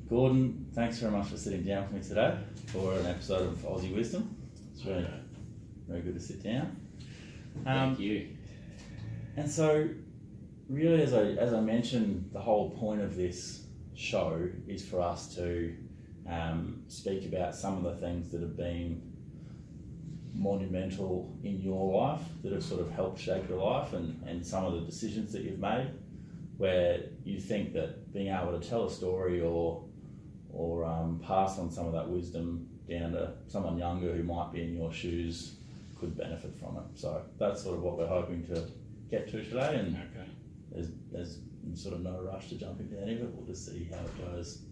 Gordon, thanks very much for sitting down with me today for an episode of Aussie Wisdom. It's really very good to sit down. Thank you. And so, really, as I mentioned, the whole point of this show is for us to speak about some of the things that have been monumental in your life, that have sort of helped shape your life, and some of the decisions that you've made, where you think that being able to tell a story or pass on some of that wisdom down to someone younger who might be in your shoes could benefit from it. So that's sort of what we're hoping to get to today, and there's sort of no rush to jump into any of it. We'll just see how it goes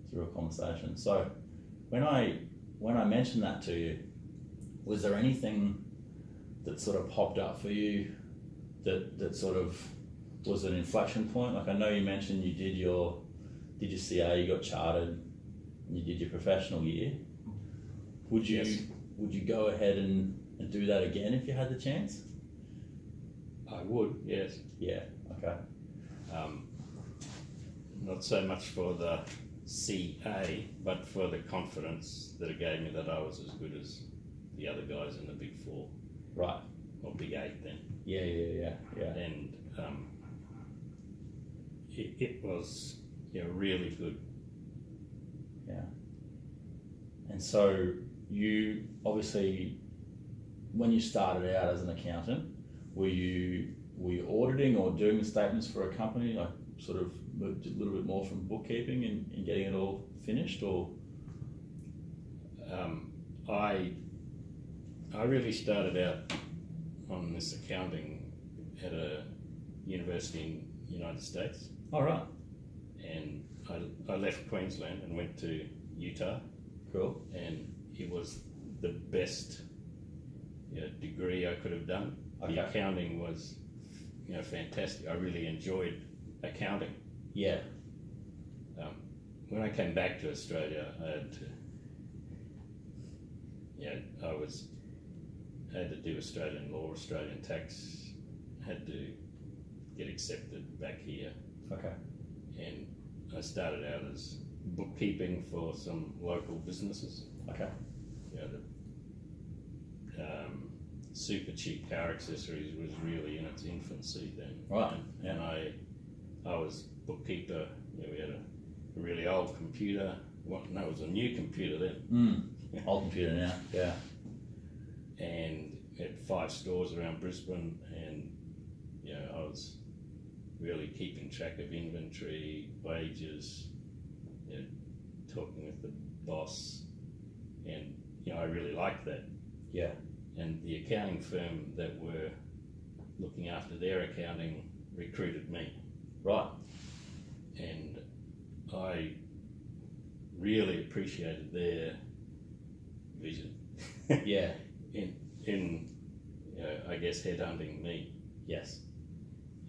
through a conversation. So when I mentioned that to you, was there anything that sort of popped up for you that sort of was an inflection point? Like, I know you mentioned you did your CA, you got chartered, and you did your professional year. Would you go ahead and do that again if you had the chance? I would, yes. Yeah, okay. Not so much for the CA, but for the confidence that it gave me that I was as good as the other guys in the Big Four. Right. Or Big Eight then. Yeah. And it was really good. Yeah. And so you obviously, when you started out as an accountant, were you auditing or doing the statements for a company, like sort of moved a little bit more from bookkeeping and getting it all finished, or? I really started out on this accounting at a university in the United States. All right. And I left Queensland and went to Utah. Cool. And it was the best degree I could have done. Okay. The accounting was fantastic. I really enjoyed accounting. Yeah. When I came back to Australia, I had to do Australian law, Australian tax, had to get accepted back here. Okay. And I started out as bookkeeping for some local businesses. Okay. Super cheap car accessories was really in its infancy then. Right. And I was bookkeeper. We had a really old computer. No, it was a new computer then. Old computer now. Yeah. And we had 5 stores around Brisbane, and I was really keeping track of inventory, wages, talking with the boss, and I really liked that. Yeah. And the accounting firm that were looking after their accounting recruited me. Right. And I really appreciated their vision. Yeah. in I guess headhunting me. Yes.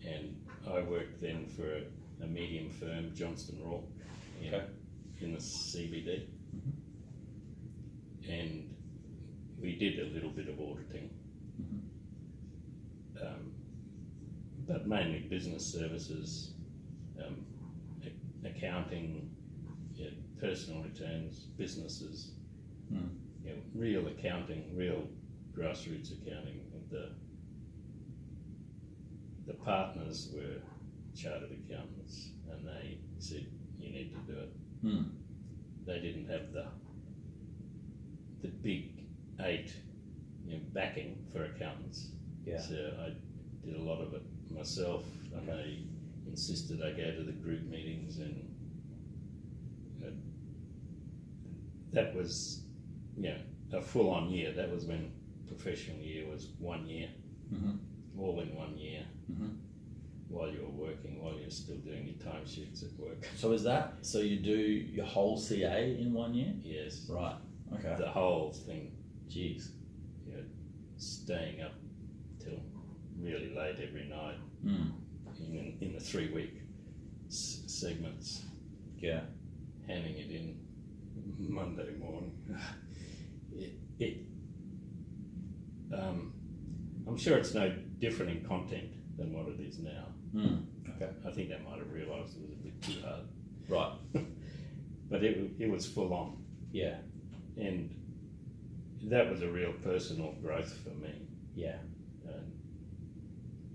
And I worked then for a medium firm, Johnston Raw, in the CBD. Mm-hmm. And we did a little bit of auditing, but mainly business services, accounting, personal returns, businesses, real accounting, real grassroots accounting. The partners were chartered accountants, and they said, you need to do it. They didn't have the Big 8 backing for accountants. Yeah. So I did a lot of it myself, and they insisted I go to the group meetings, and that was a full-on year. That was when professional year was 1 year, all in 1 year, while you were working, while you're still doing your timesheets at work. So so you do your whole CA in 1 year? Yes. Right. Okay. The whole thing. Jeez. Staying up till really late every night in the 3-week segments. Yeah. Handing it in Monday morning. I'm sure it's no different in content than what it is now. Okay. I think they might have realised it was a bit too hard. Right. but it was full on, Yeah. and that was a real personal growth for me. Yeah.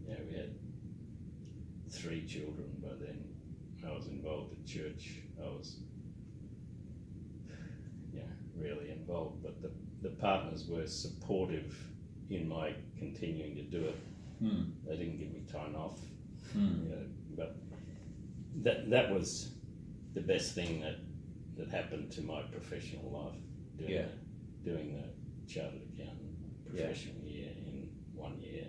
And we had 3 children by then. I was involved at church. I was really involved, but the partners were supportive in my continuing to do it. They didn't give me time off, but that was the best thing that happened to my professional life, doing the chartered accountant professional year in 1 year.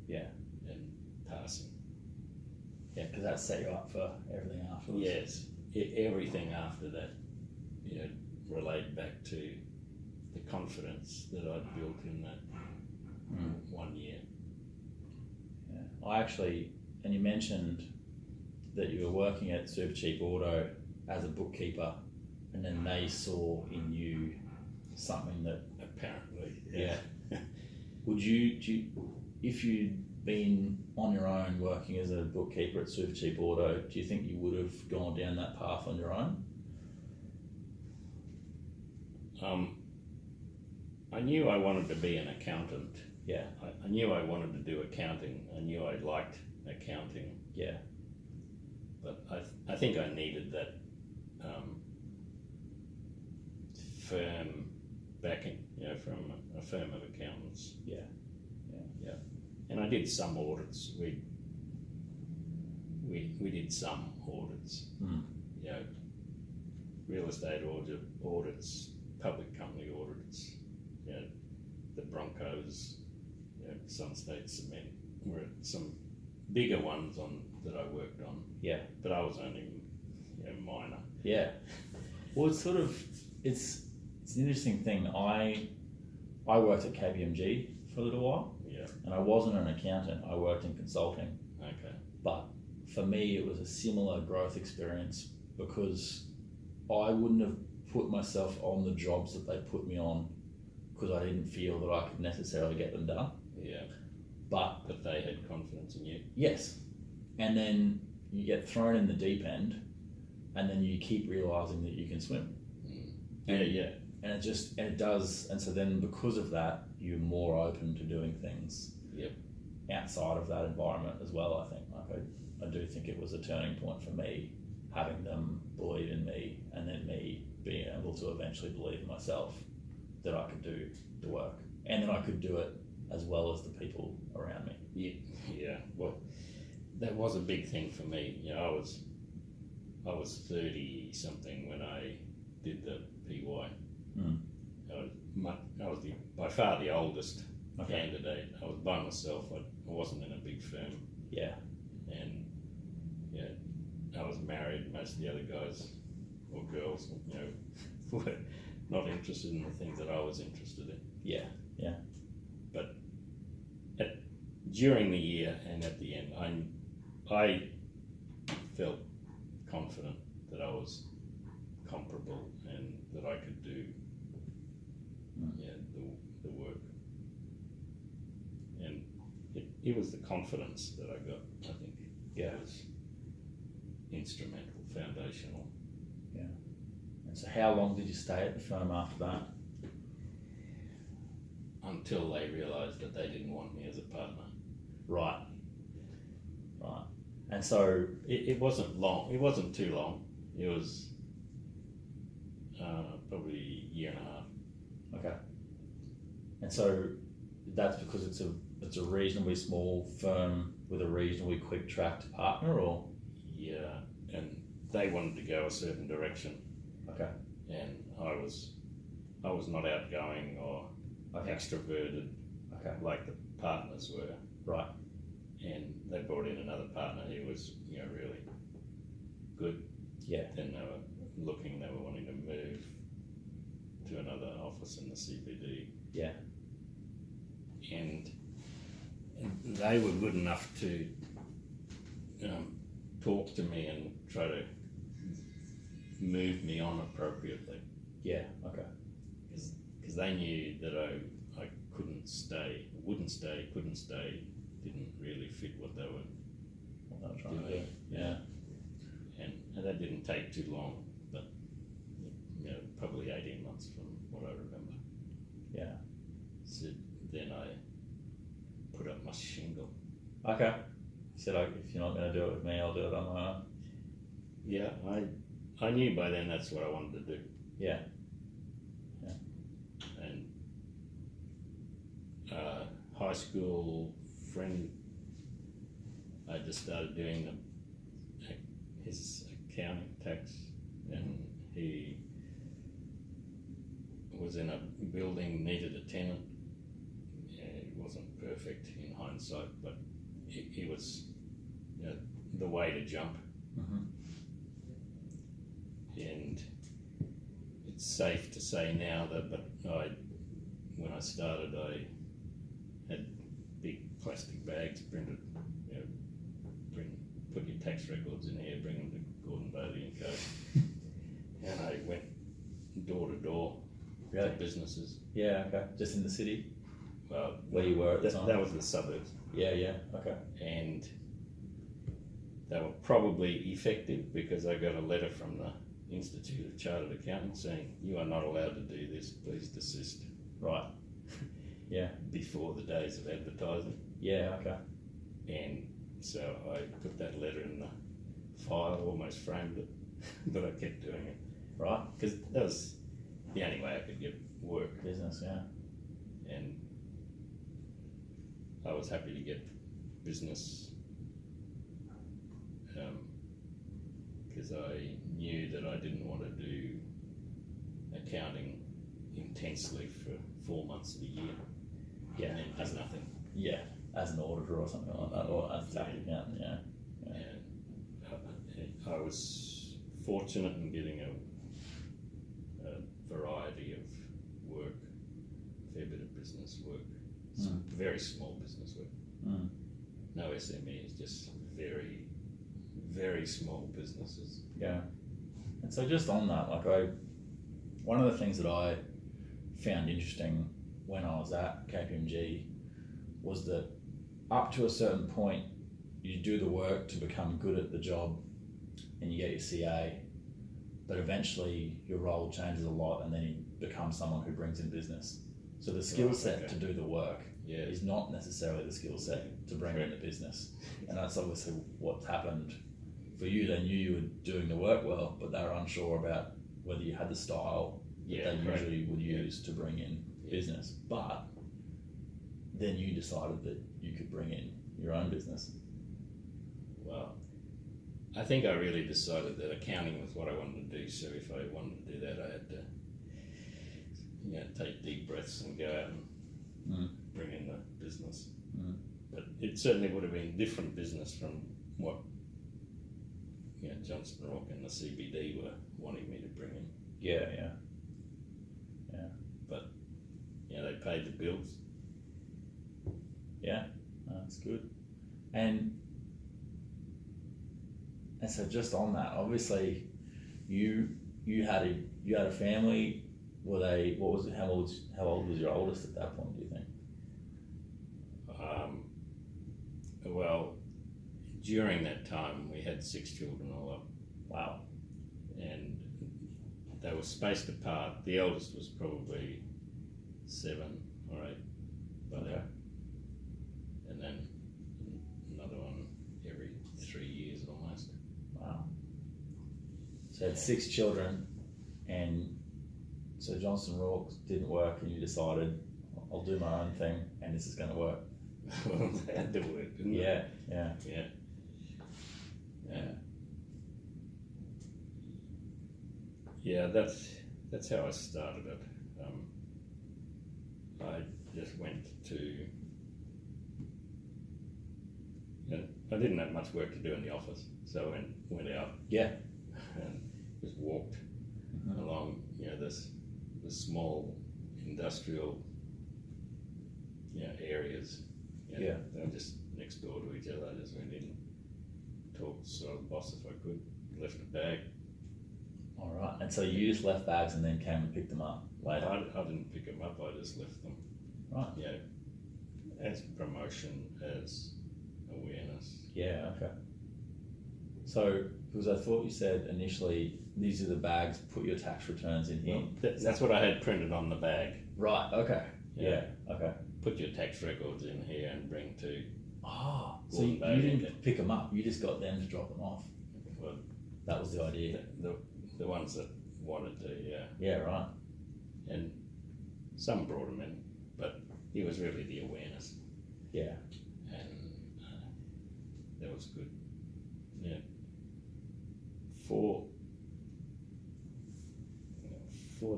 Yeah. And passing. Yeah, because that set you up for everything afterwards. Yes, everything after that, relayed back to the confidence that I'd built in that 1 year. Yeah. I actually, and you mentioned that you were working at Super Cheap Auto as a bookkeeper, and then they saw in you something that Apparently, would you, if you'd been on your own working as a bookkeeper at Super Cheap Auto, do you think you would have gone down that path on your own? I knew I wanted to be an accountant. Yeah. I knew I wanted to do accounting. I knew I liked accounting. Yeah. But I think I needed that firm backing, from a firm of accountants. Yeah. And I did some audits. We did some audits. Real estate audits, public company audits. The Broncos, Sun State Cement were some bigger ones that I worked on. Yeah. But I was only minor. Yeah. Well, it's it's an interesting thing. I worked at KPMG for a little while. Yeah. And I wasn't an accountant. I worked in consulting. Okay. But for me, it was a similar growth experience because I wouldn't have put myself on the jobs that they put me on because I didn't feel that I could necessarily get them done. Yeah. But they had confidence in you. Yes. And then you get thrown in the deep end and then you keep realising that you can swim. And And it does, and so then because of that, you're more open to doing things outside of that environment as well, I think. I do think it was a turning point for me, having them believe in me and then me being able to eventually believe in myself that I could do the work and that I could do it as well as the people around me. Yeah. Well, that was a big thing for me. I was 30 something when I did the PY. I was by far the oldest candidate. I was by myself. I wasn't in a big firm. Yeah. And I was married. Most of the other guys or girls, were not interested in the things that I was interested in. Yeah. But during the year and at the end, I felt confident that I was comparable and that I could do the work. And it was the confidence that I got, I think. Yeah. It was instrumental, foundational. Yeah. And so how long did you stay at the firm after that? Until they realised that they didn't want me as a partner. Right. And so it wasn't long. It wasn't too long. It was probably a year and a half. Okay. And so that's because it's a reasonably small firm with a reasonably quick track to partner, or? Yeah, and they wanted to go a certain direction. Okay. And I was not outgoing or extroverted like the partners were. Right. And they brought in another partner who was, really good. Yeah. Then they were wanting to move to another office in the CBD. Yeah. And they were good enough to talk to me and try to move me on appropriately. Yeah. Okay. Because they knew that I couldn't stay, didn't really fit what they were trying to do. Yeah. And that didn't take too long, but probably 18 months from what I remember. Yeah. So then I put up my shingle. Okay. You said, like, if you're not going to do it with me, I'll do it on my own. Yeah, I knew by then that's what I wanted to do. Yeah. And high school friend, I just started doing his accounting tax, and he was in a building, needed a tenant. It wasn't perfect in hindsight, but he was, you know, the way to jump. Mm-hmm. And it's safe to say now that, when I started, I had big plastic bags printed, you know, put your tax records in here, bring them to Gordon, Bailey and Co. And I went door to door Really? to businesses. Yeah, okay. Just in the city? Well, Where you were at the time? that was the suburbs. Yeah, okay. And they were probably effective because I got a letter from the Institute of Chartered Accountants saying, you are not allowed to do this, please desist. Right. Yeah. Before the days of advertising. Yeah, okay. And so I put that letter in the file, almost framed it, but I kept doing it. Right. Because that was the only way I could get work. Business, yeah. And I was happy to get business because I knew that I didn't want to do accounting intensely for 4 months of the year. Yeah. And then do nothing. Yeah. As an auditor or something like that, or as a tax accountant, yeah. And I was fortunate in getting a variety of work, a fair bit of business work, very small business work. No SMEs, just very, very small businesses. Yeah. And so just on that, like one of the things that I found interesting when I was at KPMG was that up to a certain point, you do the work to become good at the job and you get your CA, but eventually your role changes a lot and then you become someone who brings in business. So the skill set to do the work is not necessarily the skill set to bring in the business. And that's obviously what's happened for you. They knew you were doing the work well, but they were unsure about whether you had the style that they usually would use to bring in business. But then you decided that you could bring in your own business. Well, I think I really decided that accounting was what I wanted to do. So if I wanted to do that, I had to, take deep breaths and go out and bring in the business. But it certainly would have been different business from what Johnson Rock and the CBD were wanting me to bring in. Yeah. But they paid the bills. Yeah, that's good. And so just on that, obviously, you had a family. Were they? What was it? How old was your oldest at that point? Do you think? Well, during that time, we had 6 children all up. Wow. And they were spaced apart. The eldest was probably 7 or 8 by then. And then another one every 3 years almost. Wow. So you had 6 children, and so Johnson Rourke didn't work, and you decided, I'll do my own thing, and this is going to work. Well, they had to work, didn't they? Yeah. Yeah, that's how I started it. I just went to. I didn't have much work to do in the office, so I went out. Yeah. And just walked along, the small industrial, areas. They were just next door to each other. I just went in, talked to the boss if I could, left a bag. All right. And so you just left bags and then came and picked them up later? I didn't pick them up. I just left them. Right. As promotion, as awareness. Yeah. Okay. So, because I thought you said initially these are the bags, put your tax returns in here. Well, that's what I had printed on the bag. Right, okay. Yeah. Okay. Put your tax records in here and bring to. Oh, so Gordon you Bailey. didn't pick them up, you just got them to drop them off. Well, That was the idea. the ones that wanted to, yeah. Yeah, right. And some brought them in, but it was really the awareness, Yeah. and that was good. Yeah. For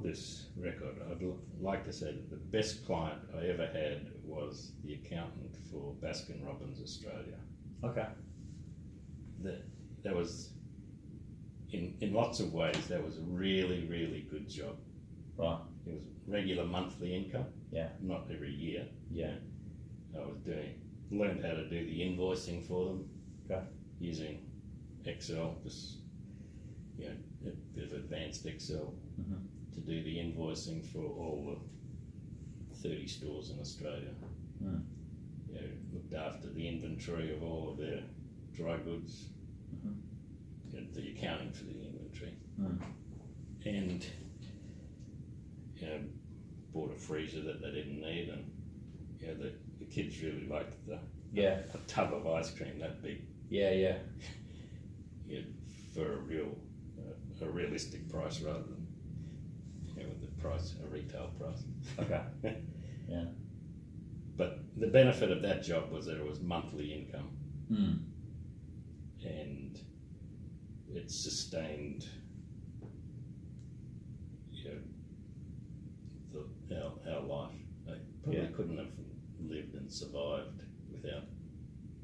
this record, I'd like to say that the best client I ever had was the accountant for Baskin Robbins Australia. Okay. That was, in lots of ways, that was a really, really good job. Right. It was regular monthly income. Yeah. Not every year. Yeah. I was learned how to do the invoicing for them. Okay. Using Excel, just, a bit of advanced Excel to do the invoicing for all the 30 stores in Australia. Mm. Looked after the inventory of all of their dry goods, the accounting for the inventory, and bought a freezer that they didn't need, and the kids really liked a tub of ice cream that big. Yeah. For a realistic price rather than a retail price. Okay. Yeah. But the benefit of that job was that it was monthly income, and it sustained our life. I probably couldn't have lived and survived without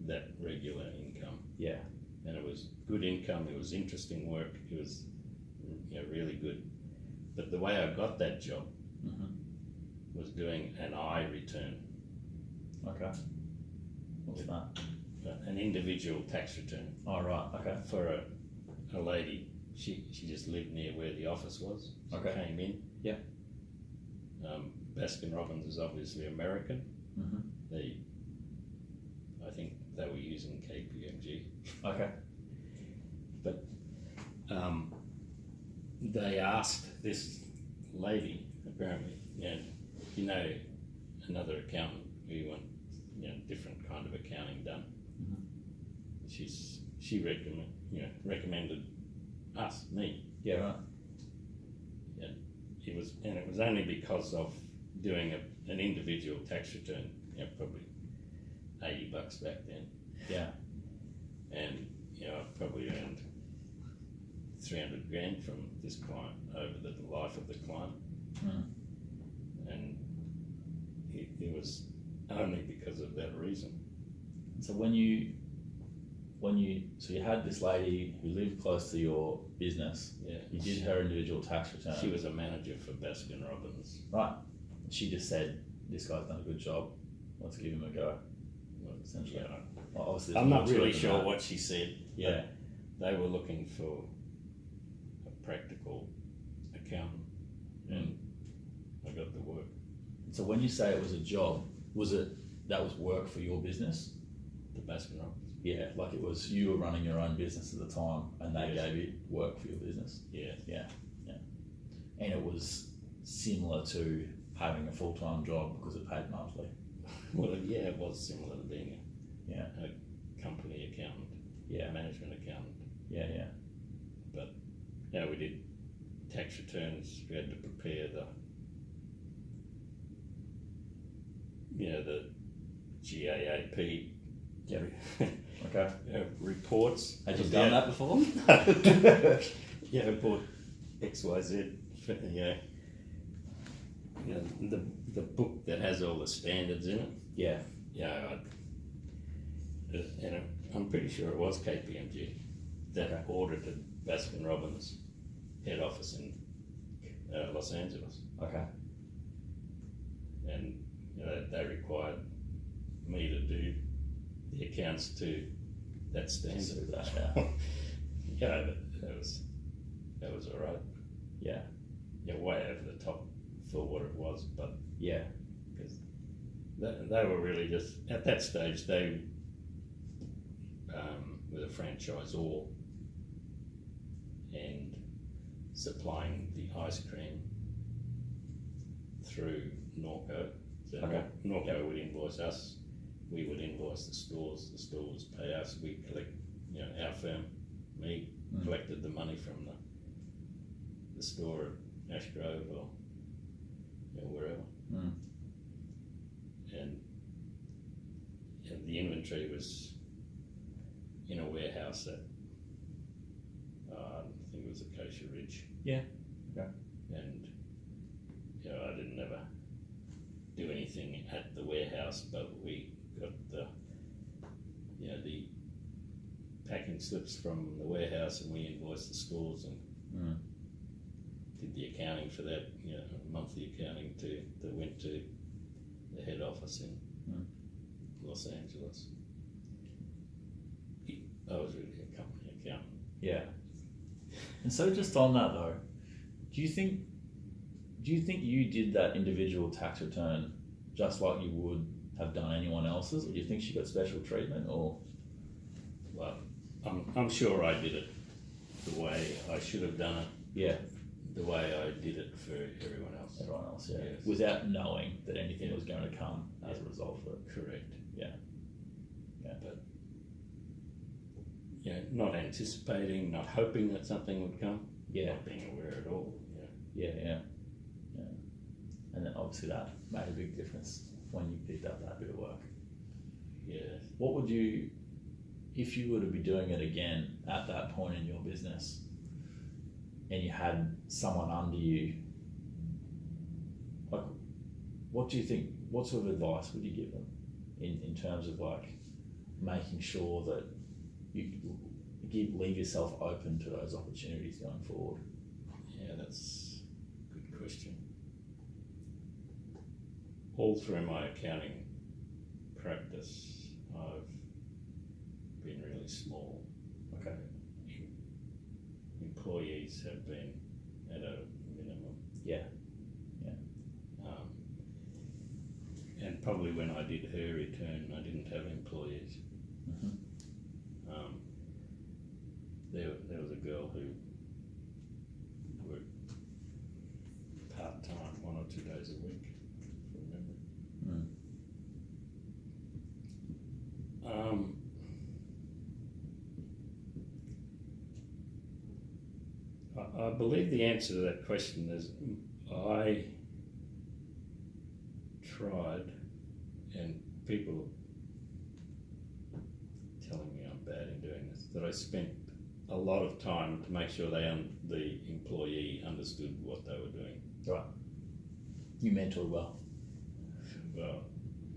that regular income. Yeah. And it was good income, it was interesting work, it was really good. But the way I got that job was doing an I return. Okay. What's that? An individual tax return. Oh, right. Okay. For a lady. She just lived near where the office was. She came in. Yeah. Baskin Robbins is obviously American. I think they were using KPMG. Okay. But they asked this lady, apparently, another accountant who want different kind of accounting done. She recommended me. Yeah, right. It was only because of doing an individual tax return, probably $80 back then. Yeah. And I probably earned $300,000 from this client over the life of the client. And it was only because of that reason. So you had this lady who lived close to your business. Yeah. You did her individual tax return. She was a manager for Baskin Robbins. Right. She just said, "This guy's done a good job. Let's give him a go." Essentially. Yeah. Well, obviously I'm there's not more to really it than sure that. what she said. Yeah. They were looking for a practical accountant, and I got the work. So when you say it was a job, that was work for your business? The Baskin Robbins. Yeah, like it was you were running your own business at the time, and they Yes. gave you work for your business. Yeah. And it was similar to having a full-time job because it paid monthly. Well, yeah, it was similar to being Yeah. a company accountant, Yeah. a management accountant. Yeah. But we did tax returns. We had to prepare the GAAP. Yeah. Okay. Reports. Had you done that before? I bought XYZ. The book that has all the standards in it. Yeah. And I'm pretty sure it was KPMG that audited Baskin Robbins head office in Los Angeles, Okay. and they required me to do the accounts to that standard. So that, That was all right. yeah. Way over the top for what it was, but Yeah. because they were really just at that stage they were the franchisor, and supplying the ice cream through Norco. So Okay. Norco would invoice us, we would invoice the stores pay us, we collect, our firm, me, collected the money from the store at Ashgrove or wherever. And the inventory was in a warehouse at I think it was Acacia Ridge. Yeah. Okay. And I didn't ever do anything at the warehouse, but we got the packing slips from the warehouse, and we invoiced the stores and did the accounting for that, monthly accounting that went to the head office in Los Angeles. I was really a company accountant. Yeah. And so just on that though, do you think you did that individual tax return just like you would have done anyone else's, or do you think she got special treatment? Or well, I'm sure I did it the way I should have done it. Yeah. The way I did it for everyone else. Everyone else, yeah. Yes. Without knowing that anything was going to come as a result of it. Correct. Yeah. Yeah. But not anticipating, not hoping that something would come. Yeah. Not being aware at all. Yeah. And then obviously that made a big difference when you picked up that bit of work. Yeah. What would you, if you were to be doing it again at that point in your business, and you had someone under you, like, what do you think, what sort of advice would you give them in terms of like making sure that you leave yourself open to those opportunities going forward? Yeah, that's a good question. All through my accounting practice, I've been really small. Okay. Employees have been at a minimum. Yeah. And probably when I did her return, I didn't have employees. There was a girl who worked part-time, 1 or 2 days a week, from memory. I believe the answer to that question is I tried, and people telling me I'm bad in doing this, that I spent a lot of time to make sure the employee understood what they were doing. Right. You mentored well. Well,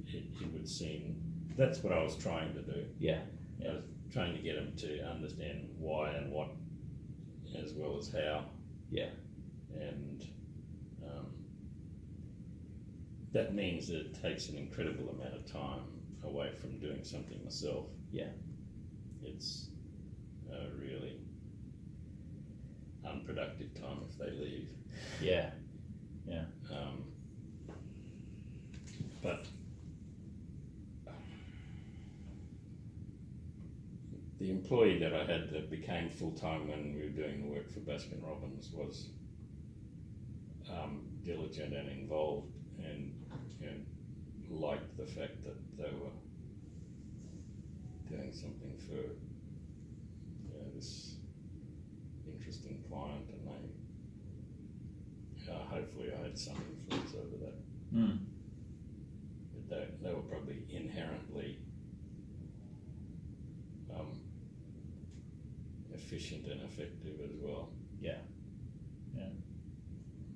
it would seem that's what I was trying to do. Yeah. I was trying to get them to understand why and what, as well as how. Yeah. And that means that it takes an incredible amount of time away from doing something myself. Yeah. It's really unproductive time if they leave. Yeah. But the employee that I had that became full-time when we were doing the work for Baskin Robbins was diligent and involved, and liked the fact that they were doing something for this interesting client, and hopefully I had some influence over that. But they were probably inherently efficient and effective as well. Yeah.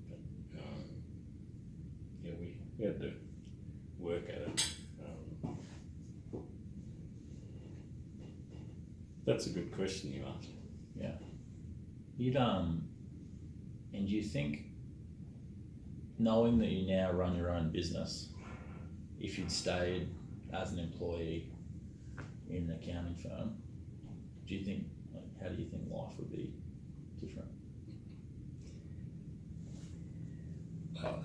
But, we had to work at it. That's a good question you asked. Yeah. You'd and do you think, knowing that you now run your own business, if you'd stayed as an employee in an accounting firm, do you think, how do you think life would be different?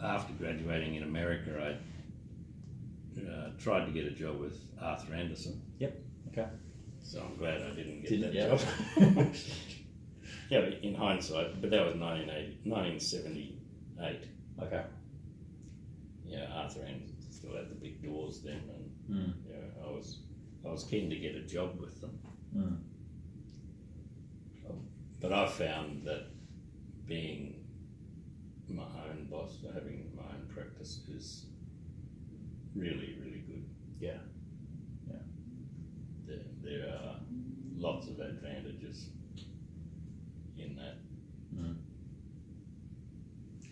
After graduating in America, I tried to get a job with Arthur Andersen. Yep. Okay. So I'm glad I didn't get that yeah. job. Yeah, in hindsight, but that was 1978. Okay. Yeah, Arthur Ann still had the big doors then, and Mm. I was keen to get a job with them. Mm. But I found that being my own boss, having my own practice, is really, really good. Yeah. There are lots of advantages in that. Mm.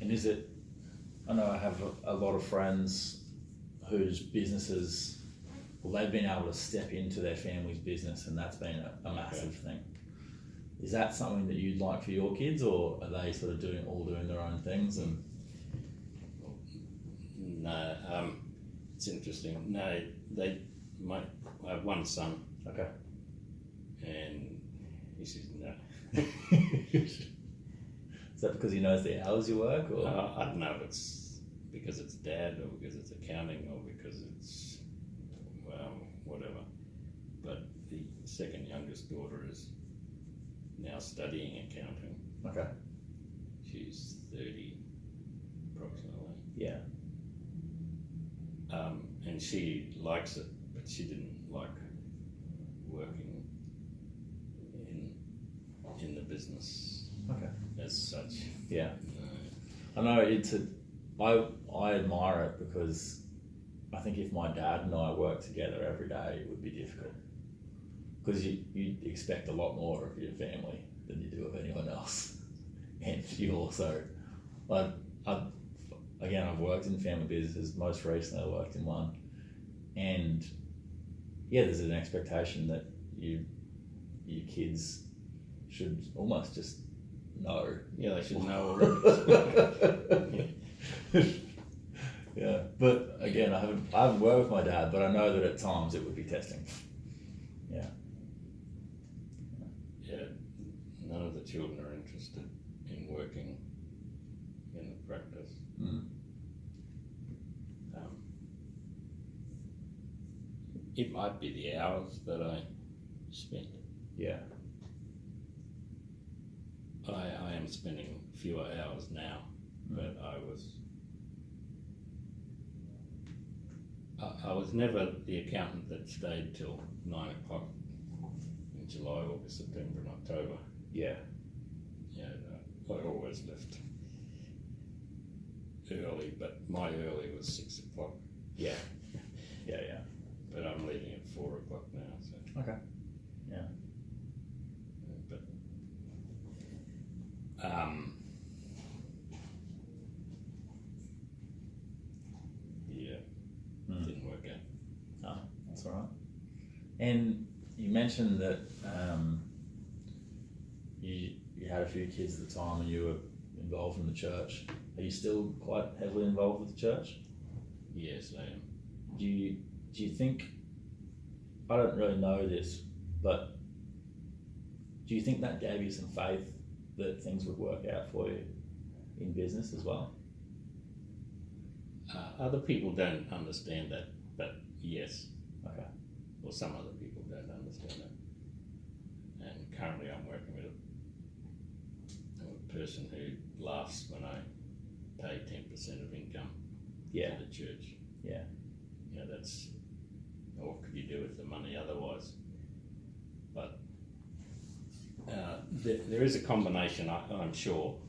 And is it? I know I have a lot of friends whose businesses, well, they've been able to step into their family's business, and that's been a massive thing. Is that something that you'd like for your kids, or are they sort of doing their own things? And No, it's interesting. No, I have one son, okay. and he says no. Is that because he knows the hours you work, or? I don't know if it's because it's dad, or because it's accounting, or because it's whatever. But the second youngest daughter is now studying accounting. Okay. She's 30 approximately. Yeah. And she likes it, but she didn't like working in the business Okay. as such. Yeah. I know I admire it, because I think if my dad and I worked together every day, it would be difficult, because you expect a lot more of your family than you do of anyone else. And you also, I've worked in family businesses. Most recently I worked in one, and yeah, there's an expectation that your kids should almost just know. Yeah, they should know already. Yeah, but again, I haven't worked with my dad, but I know that at times it would be testing. Yeah. Yeah, none of the children are interested in working in the practice. Mm. It might be the hours that I spend. Yeah. I am spending fewer hours now, but I was never the accountant that stayed till 9 o'clock in July, August, September and October. Yeah. Yeah, I always left early, but my early was 6 o'clock. Yeah. Yeah, yeah. But I'm leaving at 4 o'clock now, so. Okay. Yeah. But yeah, didn't work out. Oh, that's all right. And you mentioned that you had a few kids at the time and you were involved in the church. Are you still quite heavily involved with the church? Yes, I am. Do you think, I don't really know this, but do you think that gave you some faith that things would work out for you in business as well? Other people don't understand that, but yes. Okay. Well, some other people don't understand that. And currently I'm working with a person who laughs when I pay 10% of income Yeah. to the church. Yeah. You know, that's, what could you do with the money otherwise? But there is a combination, I'm sure,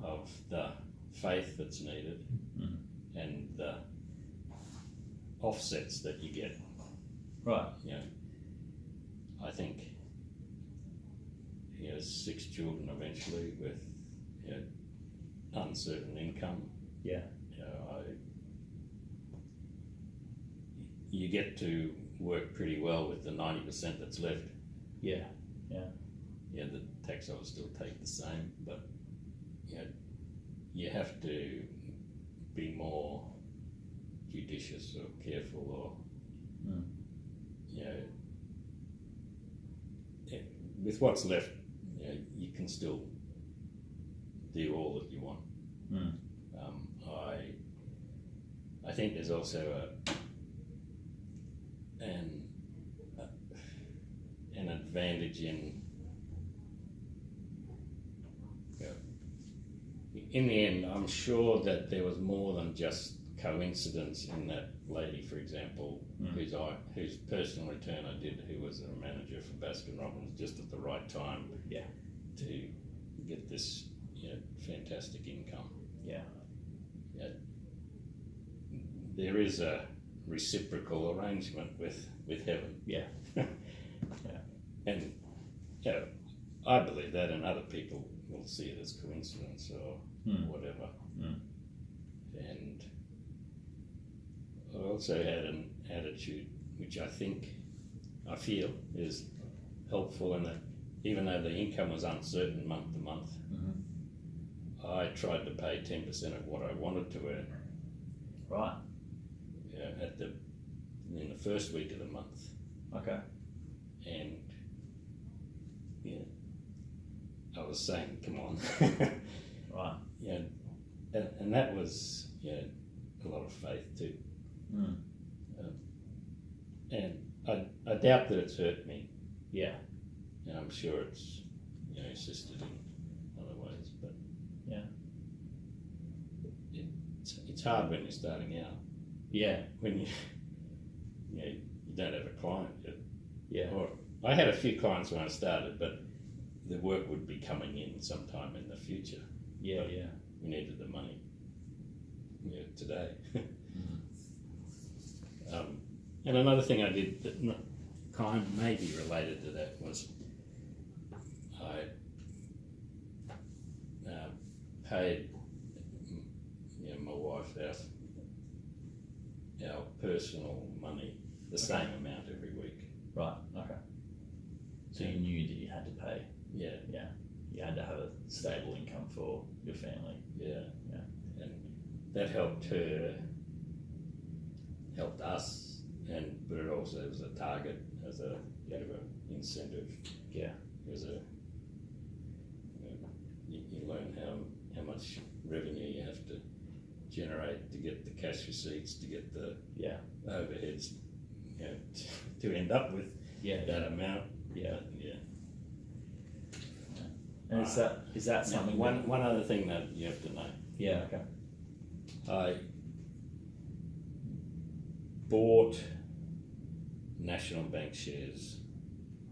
of the faith that's needed and the offsets that you get. Right. You know, I think he has 6 children eventually with, you know, uncertain income. Yeah. You know, you get to work pretty well with the 90% that's left. Yeah. Yeah. Yeah, the tax I would still take the same, but you know, you have to be more judicious or careful, or you know, with what's left, you know, you can still do all that you want. I think there's also an advantage in in the end, I'm sure that there was more than just coincidence in that lady, for example, whose personal return I did, who was a manager for Baskin Robbins, just at the right time to get this fantastic income. Yeah. There is a reciprocal arrangement with heaven. Yeah. And I believe that, and other people will see it as coincidence or whatever. And I also had an attitude which I feel is helpful in that even though the income was uncertain month to month, I tried to pay 10% of what I wanted to earn. Right. In the first week of the month. Okay. And I was saying, come on. Right. And that was a lot of faith too. And I doubt that it's hurt me. Yeah. And I'm sure it's assisted in other ways, but it's hard when you're starting out. Yeah. When you don't have a client yet. Yeah. Or I had a few clients when I started, but the work would be coming in sometime in the future. Yeah. But we needed the money. Today. And another thing I did that kind of maybe related to that was I paid my wife our personal money the same amount every week. Right. Okay. So you knew that you had to pay. Yeah. Yeah. You had to have a stable income for your family. Yeah. Yeah. And that helped her, helped us, but it also was a target as a bit of an incentive. Yeah. As you learn how much revenue you have to generate to get the cash receipts, to get the overheads, to end up with that amount. Yeah. Yeah. And is that something? One other thing that you have to know. Yeah. Okay. I bought National Bank shares.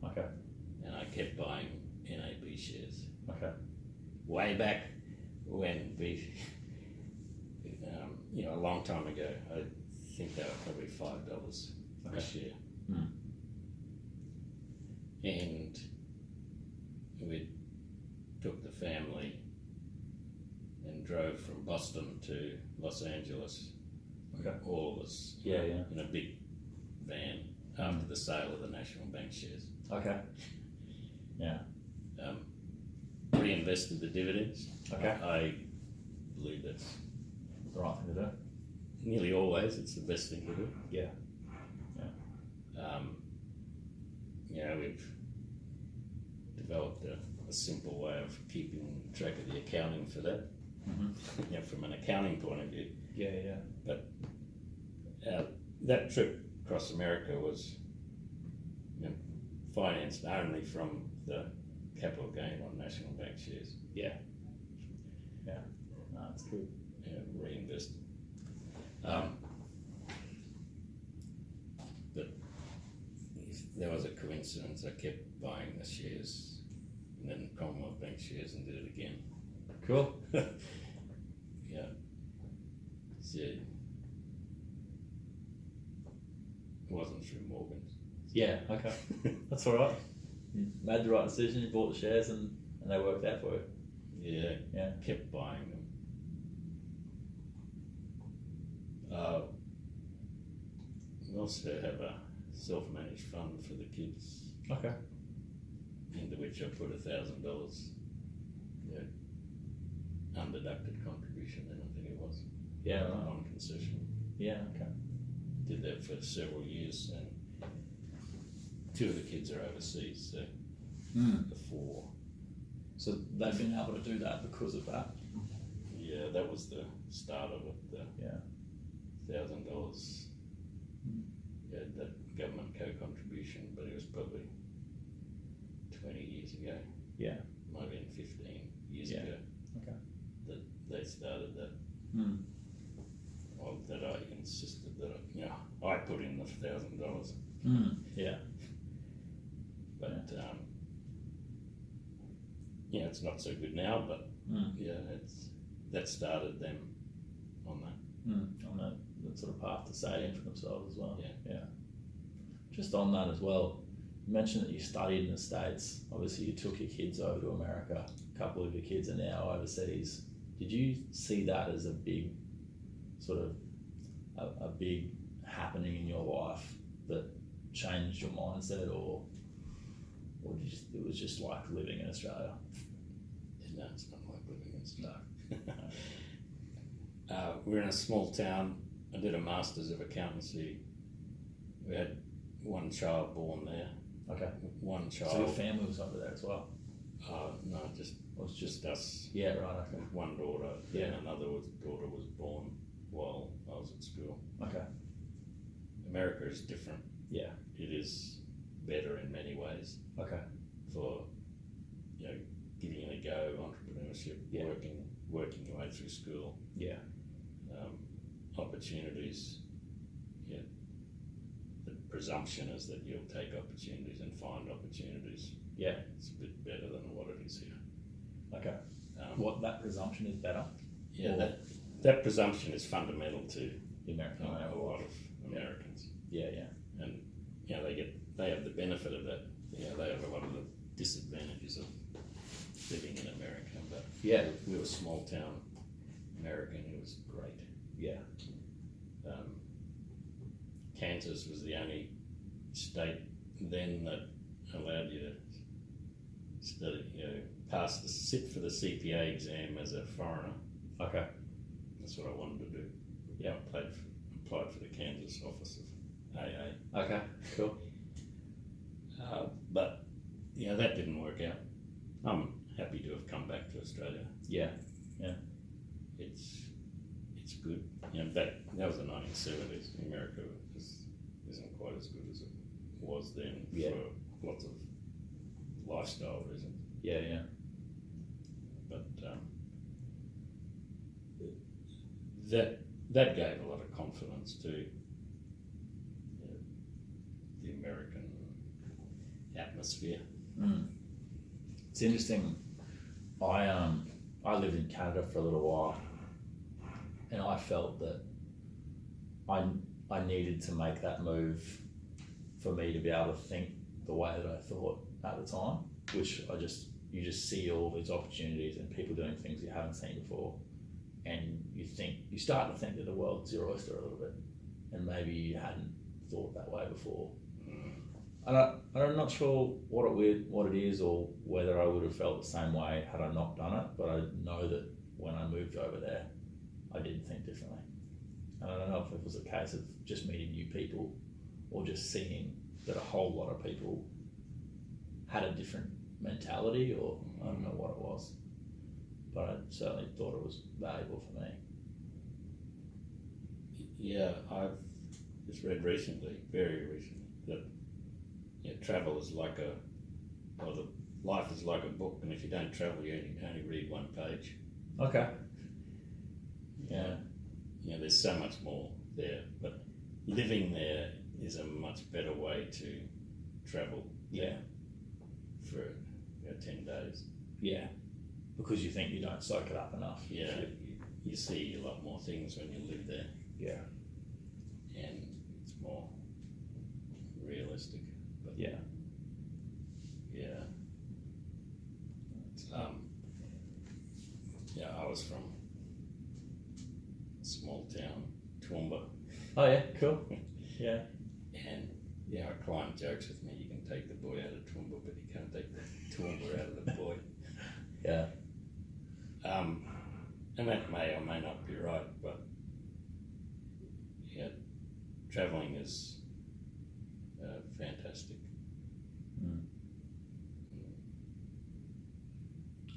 Okay. And I kept buying NAB shares. Okay. Way back when a long time ago, I think they were probably $5 a share. And we took the family and drove from Boston to Los Angeles. Okay. All of us. In a big van after the sale of the National Bank shares. Okay. Yeah. Reinvested the dividends. Okay. I believe that's the right thing to do. Nearly always it's the best thing to do. Yeah. We've developed a simple way of keeping track of the accounting for that. From an accounting point of view. Yeah. But that trip across America was financed only from the capital gain on National Bank shares. Yeah. No, that's good. Reinvested. But if there was a coincidence, I kept buying the shares and then Commonwealth Bank shares and did it again. Cool. So it wasn't through Morgan's. Yeah, okay. That's all right. You made the right decision, you bought the shares and they worked out for you. Yeah. Kept buying them. We also have a self-managed fund for the kids. Okay. Into which I put $1,000. Undeducted contribution then, I think it was. Yeah, right. On concession. Yeah, okay. Did that for several years, and 2 of the kids are overseas, so the 4. So they've been able to do that because of that? Yeah, that was the start of it, the $1,000. That government co-contribution, but it was probably 20 years ago. Yeah. Might have been 15 years ago. Okay. That Dad started that. Mm. Well, that I insisted that I put in the $1,000. Yeah. But it's not so good now. But that started them on that. On that sort of path to saving for themselves as well. Yeah. Just on that as well, you mentioned that you studied in the States. Obviously, you took your kids over to America. A couple of your kids are now overseas. Did you see that as a big sort of a big happening in your life that changed your mindset, or it was just like living in Australia? No, it's not like living in Australia. No. We're in a small town. I did a Masters of Accountancy. We had one child born there. Okay. One child. So your family was over there as well? No, it was just us. Yeah, right, okay. One daughter, Yeah. and another daughter was born while I was at school. Okay. America is different. Yeah. It is better in many ways Okay. for giving it a go, entrepreneurship, Yeah. working your way through school, Yeah. opportunities. Yeah. The presumption is that you'll take opportunities and find opportunities. Yeah. It's a bit better than what it is here. Okay. What, that presumption is better? Yeah, Or that presumption is fundamental to the American way a of lot life? of Americans. Yeah. And they have the benefit of that. They have a lot of the disadvantages of living in America. But Yeah. we were a small town American. It was great. Yeah. Kansas was the only state then that allowed you to study, sit for the CPA exam as a foreigner. Okay. That's what I wanted to do. Yeah. I applied for the Kansas office of AA. Okay. Cool. But that didn't work out. I'm happy to have come back to Australia. Yeah. It's good. That was the 1970s. America isn't quite as good as it was then for lots of lifestyle reasons. Yeah. But that gave a lot of confidence to the American atmosphere. It's interesting. I lived in Canada for a little while, and I felt that I needed to make that move for me to be able to think the way that I thought at the time, which you just see all these opportunities and people doing things you haven't seen before, and you start to think that the world's your oyster a little bit, and maybe you hadn't thought that way before. I'm not sure what it is or whether I would have felt the same way had I not done it, but I know that when I moved over there, I did think differently. And I don't know if it was a case of just meeting new people or just seeing that a whole lot of people had a different mentality, or I don't know what it was, but I certainly thought it was valuable for me. Yeah, I've just read recently, very recently, that travel is like life is like a book, and if you don't travel, you only read one page. Okay. Yeah. There's so much more there, but living there is a much better way to travel. Yeah. For 10 days. Yeah. Because you think you don't soak it up enough. Yeah. You see a lot more things when you live there. Yeah. And it's more realistic. But yeah. I was from a small town, Toowoomba. Oh yeah, cool. Yeah. And a client jokes with me, you can take the boy out of Toowoomba, but you can't take the Toowoomba out of the boy. Yeah. And that may or may not be right, but travelling is fantastic.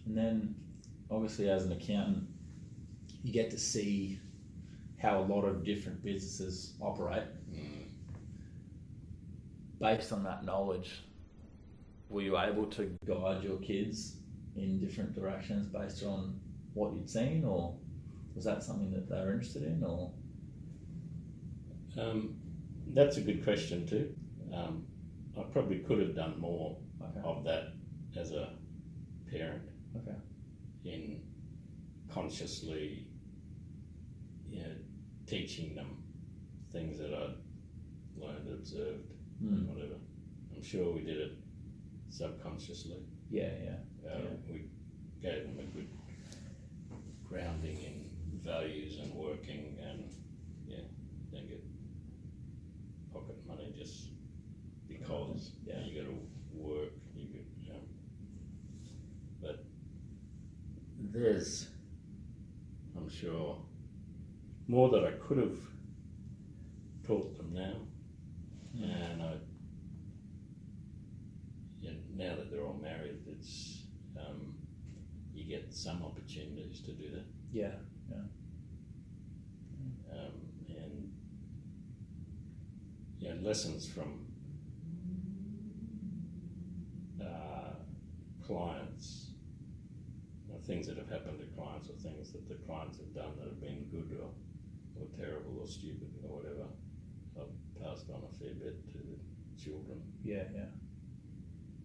And then, obviously, as an accountant, you get to see how a lot of different businesses operate. Based on that knowledge, were you able to guide your kids in different directions based on what you'd seen, or Was that something that they were interested in, or? That's a good question too. I probably could have done more of that as a parent. Okay. In consciously, teaching them things that I'd learned, observed, whatever. I'm sure we did it subconsciously. Yeah. We gave them a good grounding in values and working, and don't get pocket money just because you got to work. But there's, I'm sure, more that I could have taught them now, and now that they're all married, it's you get some opportunities to do that. Yeah. And lessons from clients, things that have happened to clients, or things that the clients have done that have been good or terrible or stupid or whatever. I've passed on a fair bit to the children. Yeah.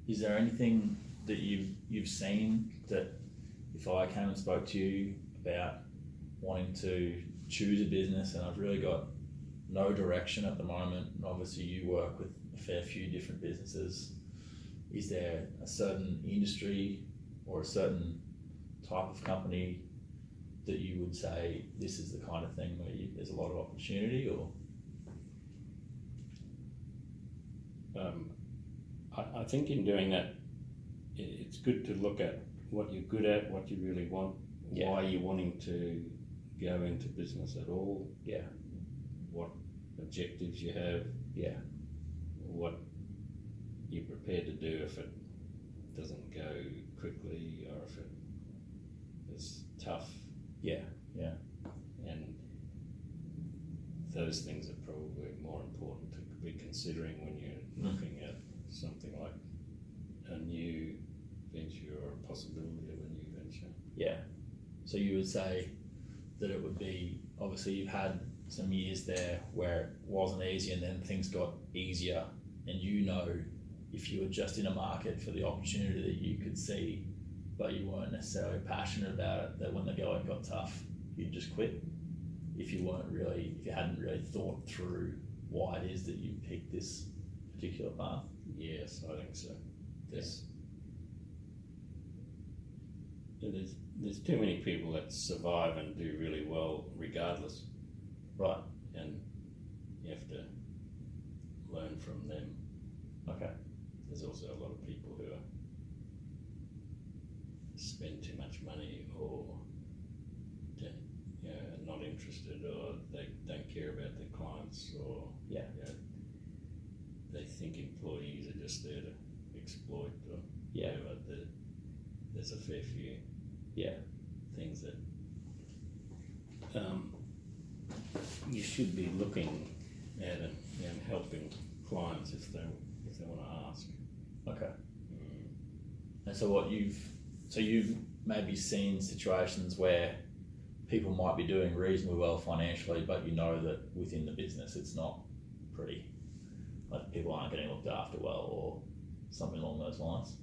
Is there anything that you've seen that if I came and spoke to you about wanting to choose a business and I've really got no direction at the moment, and obviously you work with a fair few different businesses, is there a certain industry or a certain type of company that you would say this is the kind of thing where there's a lot of opportunity, or? I think in doing that, it's good to look at what you're good at, what you really want, why you're wanting to go into business at all, what objectives you have, what you're prepared to do if it doesn't go quickly or if it is tough. And those things are probably more important to be considering when you're looking at something like a new venture or a possibility of a new venture. So you would say that it would be, obviously you've had some years there where it wasn't easy and then things got easier, and if you were just in a market for the opportunity that you could see but you weren't necessarily passionate about it, that when the going got tough you'd just quit if you hadn't really thought through why it is that you picked this particular path. Yes, I think so. There's too many people that survive and do really well regardless. Right. And you have to learn from them. Okay. There's also a lot of people who spend too much money or not interested, or they don't care about their clients, or they think employees are just there to exploit or whatever. There's a fair few things that you should be looking at and helping clients if they want to ask. Okay. And so you've maybe seen situations where people might be doing reasonably well financially, but you know that within the business it's not pretty, like people aren't getting looked after well or something along those lines.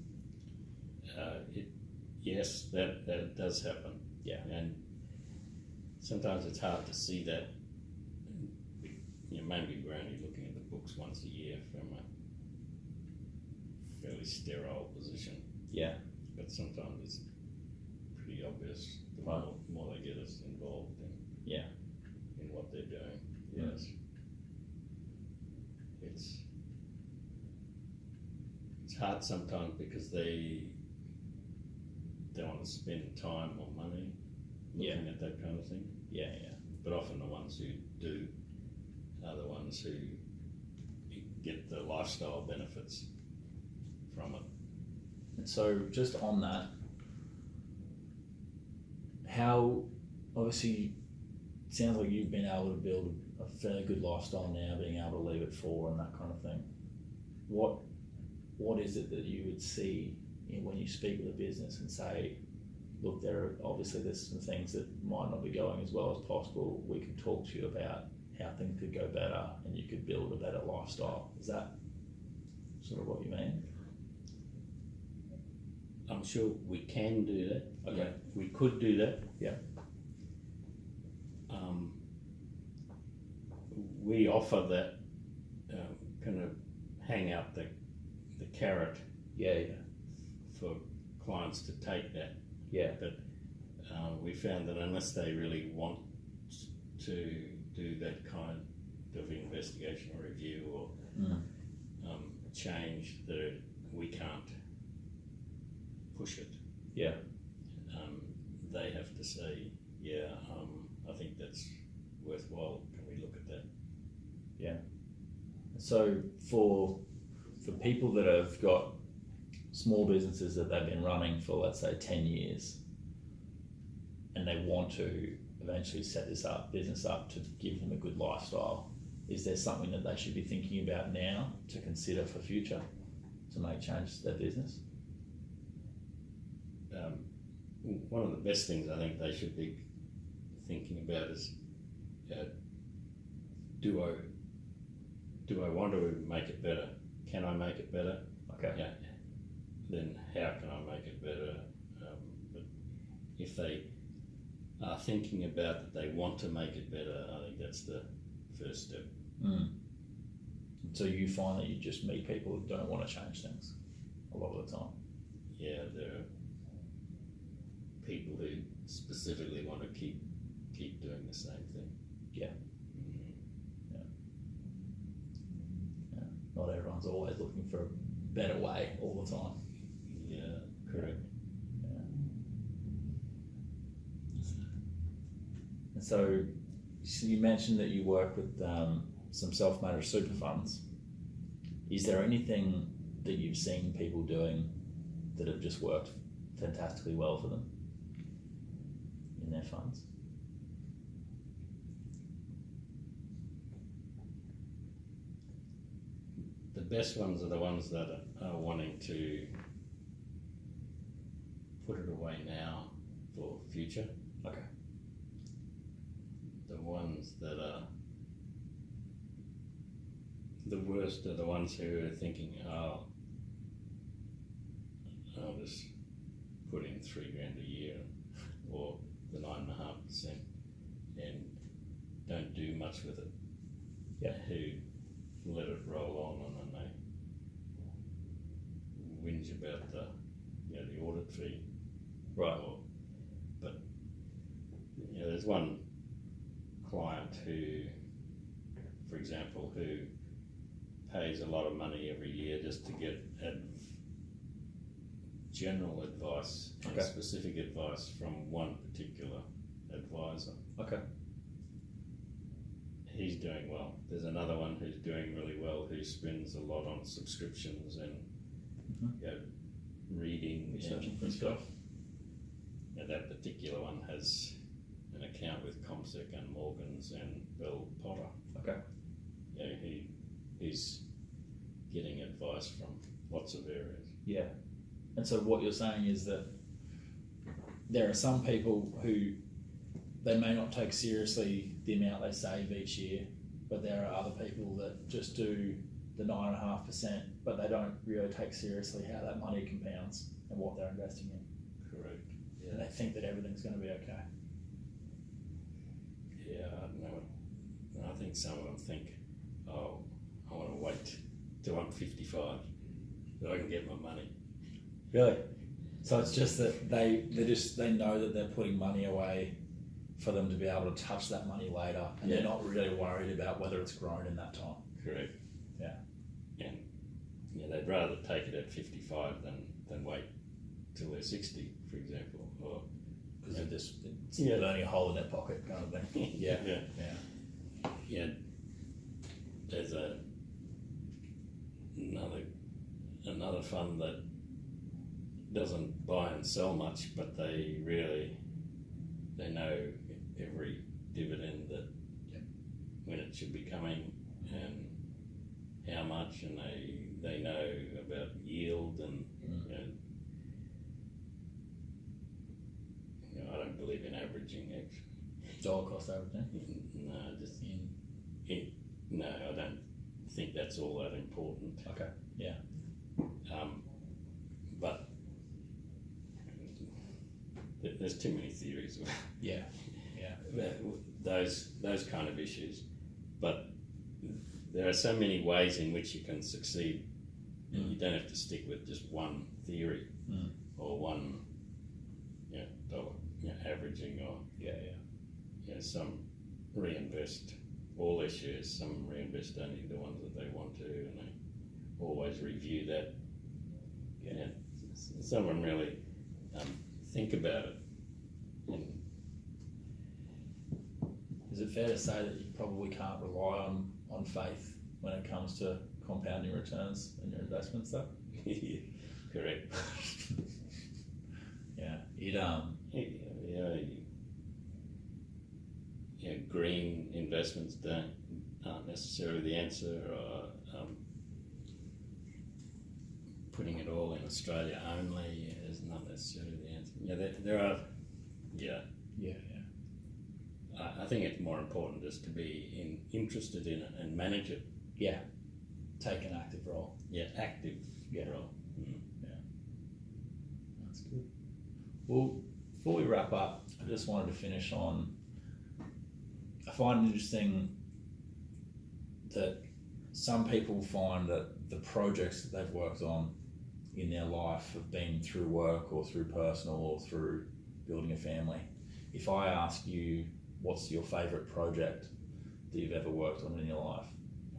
Yes, that does happen. And sometimes it's hard to see that. Maybe we're only looking at the books once a year from a fairly sterile position. But sometimes it's pretty obvious the more they get us involved in what they're doing. Yes. It's hard sometimes because they don't want to spend time or money looking at that kind of thing. But often the ones who do are the ones who get the lifestyle benefits from it. And so just on that, how, obviously it sounds like you've been able to build a fairly good lifestyle now, being able to leave at 4 and that kind of thing. What is it that you would see when you speak with a business and say, look, there's some things that might not be going as well as possible. We could talk to you about how things could go better and you could build a better lifestyle. Is that sort of what you mean? I'm sure we can do that. Okay. Yeah, we could do that. Yeah. We offer that kind of hang out the carrot Yeah. for clients to take that. Yeah. But we found that unless they really want to do that kind of investigation or review or change, that we can't push it. Yeah. They have to say, I think that's worthwhile. Can we look at that? Yeah. So for people that have got small businesses that they've been running for, let's say, 10 years, and they want to eventually set this business up to give them a good lifestyle, is there something that they should be thinking about now to consider for future to make changes to their business? One of the best things I think they should be thinking about is, do I want to make it better? Can I make it better? Okay. Yeah. Then how can I make it better? But if they are thinking about that they want to make it better, I think that's the first step. So you find that you just meet people who don't want to change things a lot of the time? Yeah, there are people who specifically want to keep doing the same thing. Yeah. Not everyone's always looking for a better way all the time. Yeah, correct. Yeah. And so you mentioned that you work with some self-managed super funds. Is there anything that you've seen people doing that have just worked fantastically well for them in their funds? The best ones are the ones that are wanting to put it away now for future. Okay. The ones that are the worst are the ones who are thinking, I'll just put in $3,000 a year or the 9.5% and don't do much with it. Yeah. Who let it roll on and then they whinge about the audit fee. Right. But there's one client who, for example, who pays a lot of money every year just to get general advice and specific advice from one particular advisor. Okay. He's doing well. There's another one who's doing really well who spends a lot on subscriptions and reading Researching and stuff. And that particular one has an account with Comsec and Morgans and Bell Potter. Okay. He's getting advice from lots of areas. Yeah. And so what you're saying is that there are some people who they may not take seriously the amount they save each year, but there are other people that just do the 9.5%, but they don't really take seriously how that money compounds and what they're investing in. Correct. Yeah. And they think that everything's going to be okay. Yeah, I don't know. I think some of them think, I want to wait till I'm 55 so I can get my money. Really? So it's just that they know that they're putting money away for them to be able to touch that money later, and they're not really worried about whether it's grown in that time. Correct. Yeah. And they'd rather take it at 55 than wait till they're 60, for example, or because they're just burning a hole in their pocket kind of thing. Yeah. There's another fund that doesn't buy and sell much, but they know every dividend that when it should be coming and how much, and they know about yield and Dollar cost averaging? No, no, I don't think that's all that important. Okay, yeah. But there's too many theories. Yeah. Those kind of issues. But there are so many ways in which you can succeed, and you don't have to stick with just one theory or one, dollar averaging, or some reinvest all their shares, some reinvest only the ones that they want to, and they always review that. Someone really think about it. And is it fair to say that you probably can't rely on faith when it comes to compounding returns in your investments, though? Correct. Green investments aren't necessarily the answer, or putting it all in Australia only is not necessarily the answer. There are. I think it's more important just to be interested in it and manage it. Yeah. Take an active role. Yeah, active role. Yeah. That's good. Well, before we wrap up, I just wanted to finish on, I find it interesting that some people find that the projects that they've worked on in their life have been through work or through personal or through building a family. If I ask you, what's your favourite project that you've ever worked on in your life,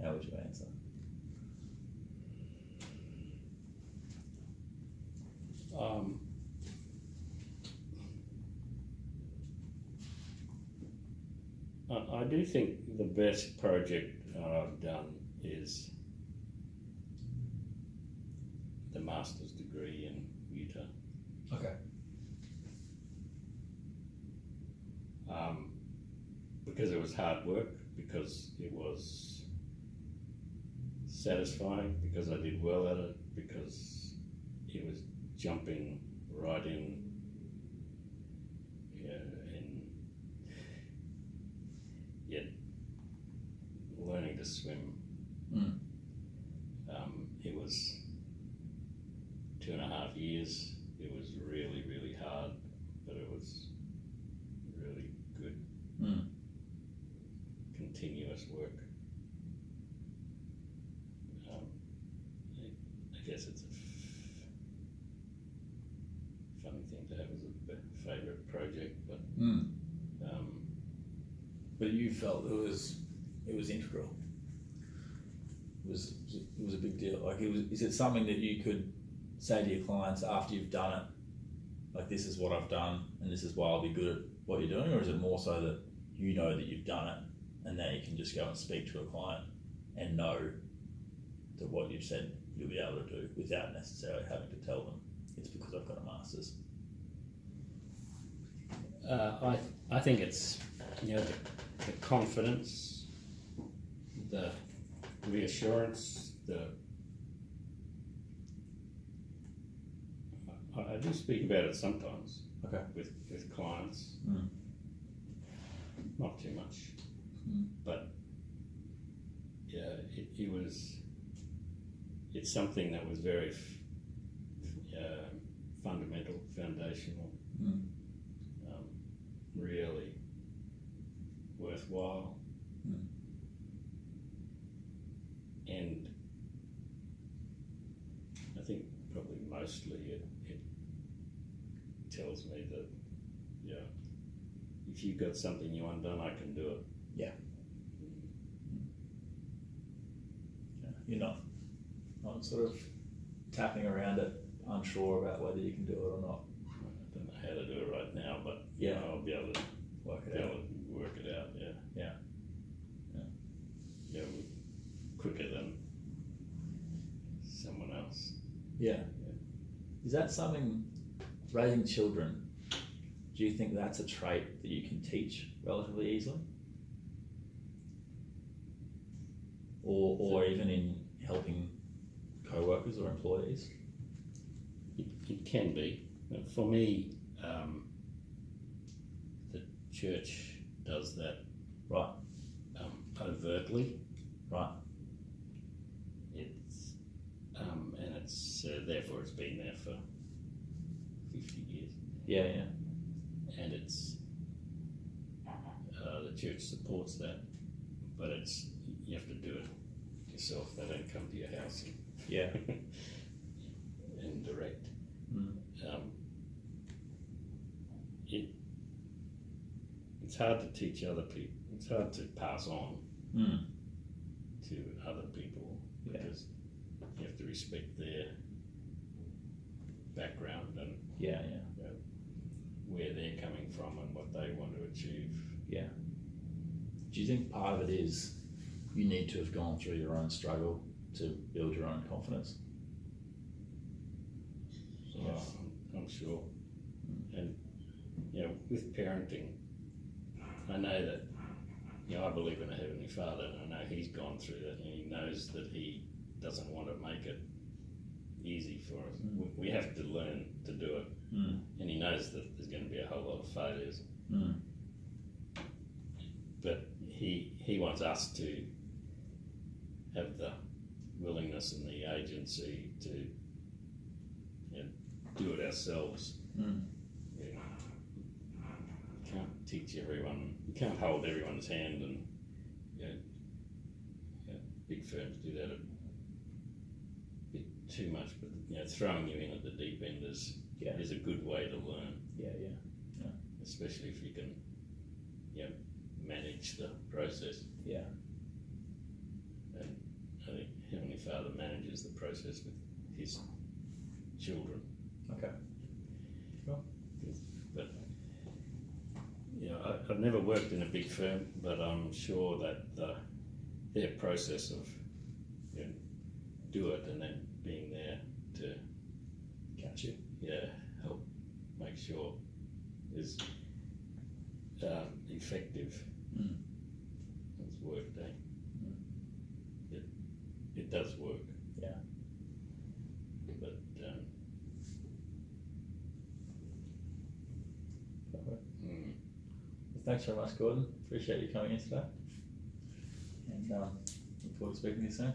how would you answer? I do think the best project I've done is the master's degree in Utah. Okay. Because it was hard work, because it was satisfying, because I did well at it, because it was jumping right in, and yet learning to swim. It was 2.5 years. It was really, really hard, but it was really good. Continuous work. I guess it's a funny thing to have as a favourite project, but but you felt it was integral. It was a big deal. Like, is it something that you could say to your clients after you've done it, like, this is what I've done and this is why I'll be good at what you're doing, or is it more so that you know that you've done it and now you can just go and speak to a client and know that what you've said you'll be able to do without necessarily having to tell them it's because I've got a master's? I think it's the confidence, the reassurance, I do speak about it sometimes. Okay. With clients. Not too much. But it's something that was very fundamental, foundational, really worthwhile. And I think probably mostly it tells me that, if you've got something you want done, I can do it. Yeah. You're not sort of tapping around it, unsure about whether you can do it or not. I don't know how to do it right now, but I'll be able to work it out. Yeah, quicker than someone else. Yeah. Is that something, raising children, do you think that's a trait that you can teach relatively easily? Or even in helping co-workers or employees? It can be. For me, the church does that Right. overtly. Right. It's and it's therefore it's been there for 50 years, Yeah, yeah. and it's the church supports that, but it's you have to do it yourself. They don't come to your house Yeah. and direct. Mm. It's hard to teach other people. It's hard to pass on Mm. to other people Yeah. because you have to respect their background and Yeah, yeah. where they're coming from and what they want to achieve. Yeah. Do you think part of it is you need to have gone through your own struggle to build your own confidence? Yes, I'm sure. And with parenting, I know that I believe in a Heavenly Father, and I know He's gone through that, and He knows that He doesn't want to make it easy for us. We have to learn to do it, and He knows that there's going to be a whole lot of failures. But He wants us to have the willingness and the agency to do it ourselves. You can't teach everyone. You can't hold everyone's hand, and big firms do that a bit too much. But throwing you in at the deep end is a good way to learn. Yeah. Especially if you can manage the process. Yeah. And I think Heavenly Father manages the process with His children. Okay. Cool. But I've never worked in a big firm, but I'm sure that their process of do it and then being there to Catch you. help make sure is effective. It's work day. It does work. Yeah. But Perfect. Well, thanks very much, Gordon. Appreciate you coming in today. And look forward to speaking to you soon.